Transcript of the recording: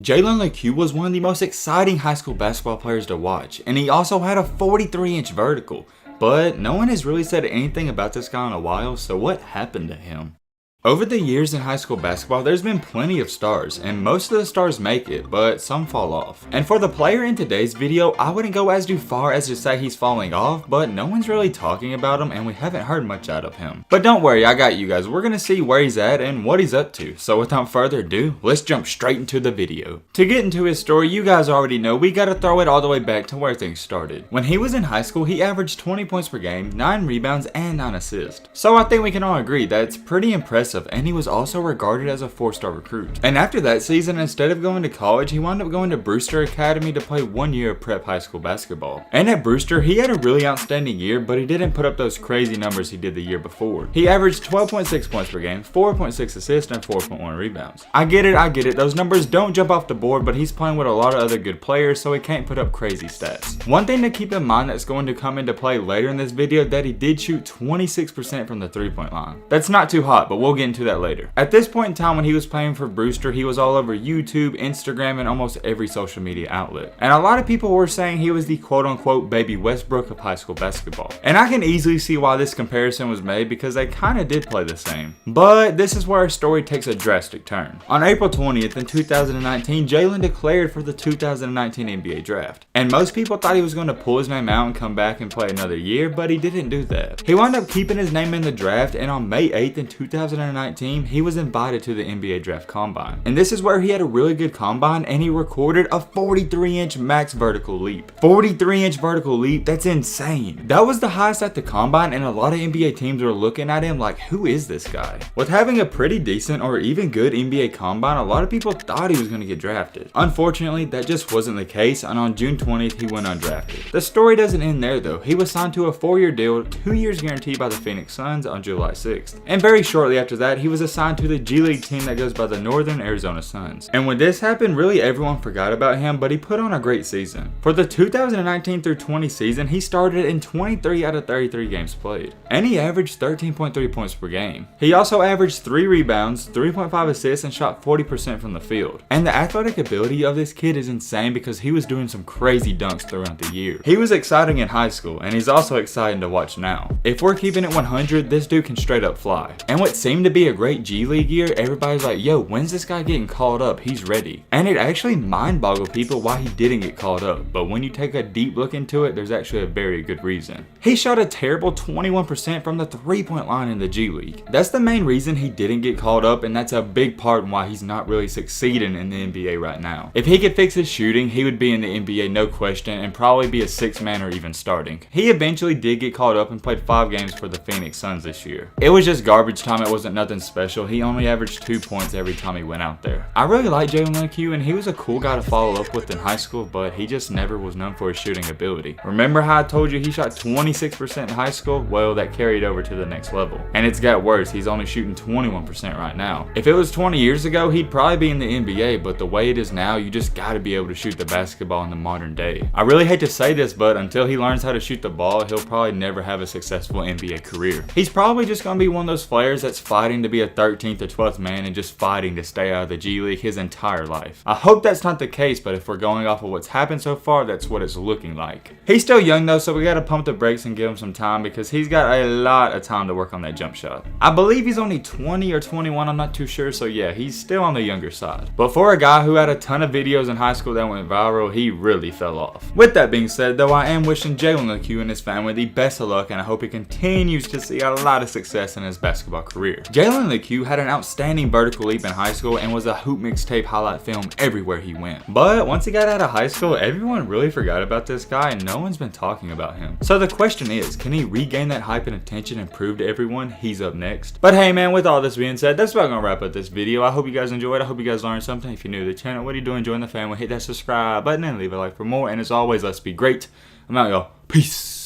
Jalen Lecque was one of the most exciting high school basketball players to watch, and he also had a 43-inch vertical. But no one has really said anything about this guy in a while, so what happened to him? Over the years in high school basketball, there's been plenty of stars, and most of the stars make it, but some fall off. And for the player in today's video, I wouldn't go as far as to say he's falling off, but no one's really talking about him and we haven't heard much out of him. But don't worry, I got you guys. We're gonna see where he's at and what he's up to. So without further ado, let's jump straight into the video. To get into his story, you guys already know we gotta throw it all the way back to where things started. When he was in high school, he averaged 20 points per game, 9 rebounds, and 9 assists. So I think we can all agree that it's pretty impressive, and he was also regarded as a 4-star recruit. And after that season, instead of going to college, he wound up going to Brewster Academy to play 1 year of prep high school basketball. And at Brewster, he had a really outstanding year, but he didn't put up those crazy numbers he did the year before. He averaged 12.6 points per game, 4.6 assists, and 4.1 rebounds. I get it, those numbers don't jump off the board, but he's playing with a lot of other good players, so he can't put up crazy stats. One thing to keep in mind that's going to come into play later in this video, that he did shoot 26% from the 3-point line. That's not too hot, but we'll get into that later. At this point in time when he was playing for Brewster, he was all over YouTube, Instagram, and almost every social media outlet. And a lot of people were saying he was the quote-unquote baby Westbrook of high school basketball. And I can easily see why this comparison was made, because they kinda did play the same. But this is where our story takes a drastic turn. On April 20th in 2019, Jalen declared for the 2019 NBA draft. And most people thought he was going to pull his name out and come back and play another year, but he didn't do that. He wound up keeping his name in the draft, and on May 8th in 2019, he was invited to the NBA draft combine. And this is where he had a really good combine, and he recorded a 43-inch max vertical leap. 43-inch vertical leap, that's insane. That was the highest at the combine, and a lot of NBA teams were looking at him like, who is this guy? With having a pretty decent or even good NBA combine, a lot of people thought he was going to get drafted. Unfortunately, that just wasn't the case, and on June 20th, he went undrafted. The story doesn't end there though. He was signed to a 4-year deal, 2 years guaranteed by the Phoenix Suns on July 6th. And very shortly after that, he was assigned to the G League team that goes by the Northern Arizona Suns. And when this happened, really everyone forgot about him, but he put on a great season. For the 2019 through 20 season, he started in 23 out of 33 games played. And he averaged 13.3 points per game. He also averaged 3 rebounds, 3.5 assists, and shot 40% from the field. And the athletic ability of this kid is insane, because he was doing some crazy dunks throughout the year. He was exciting in high school, and he's also exciting to watch now. If we're keeping it 100, this dude can straight up fly. And what seemed to be a great G League year, everybody's like, yo, when's this guy getting called up? He's ready. And it actually mind-boggled people why he didn't get called up. But when you take a deep look into it, there's actually a very good reason. He shot a terrible 21% from the 3-point line in the G League. That's the main reason he didn't get called up, and that's a big part in why he's not really succeeding in the NBA right now. If he could fix his shooting, he would be in the NBA no question, and probably be a 6-man or even starting. He eventually did get called up and played 5 games for the Phoenix Suns this year. It was just garbage time, it wasn't nothing special. He only averaged 2 points every time he went out there. I really like Jalen Lecque, and he was a cool guy to follow up with in high school, but he just never was known for his shooting ability. Remember how I told you he shot 26% in high school? Well, that carried over to the next level. And it's got worse, he's only shooting 21% right now. If it was 20 years ago, he'd probably be in the NBA, but the way it is now, you just gotta be able to shoot the basketball in the modern day. I really hate to say this, but until he learns how to shoot the ball, he'll probably never have a successful NBA career. He's probably just gonna be one of those players that's fighting to be a 13th or 12th man and just fighting to stay out of the G League his entire life. I hope that's not the case, but if we're going off of what's happened so far, that's what it's looking like. He's still young though, so we gotta pump the brakes and give him some time, because he's got a lot of time to work on that jump shot. I believe he's only 20 or 21, I'm not too sure, so yeah, he's still on the younger side. But for a guy who had a ton of videos in high school that went viral, he really fell off. With that being said though, I am wishing Jalen Lecque and his family the best of luck, and I hope he continues to see a lot of success in his basketball career. Jalen Lecque had an outstanding vertical leap in high school and was a hoop mixtape highlight film everywhere he went. But once he got out of high school, everyone really forgot about this guy, and no one's been talking about him. So the question is, can he regain that hype and attention and prove to everyone he's up next? But hey man, with all this being said, that's about gonna wrap up this video. I hope you guys enjoyed. I hope you guys learned something. If you're new to the channel, what are you doing? Join the family, hit that subscribe button and leave a like for more. And as always, let's be great. I'm out, y'all. Peace.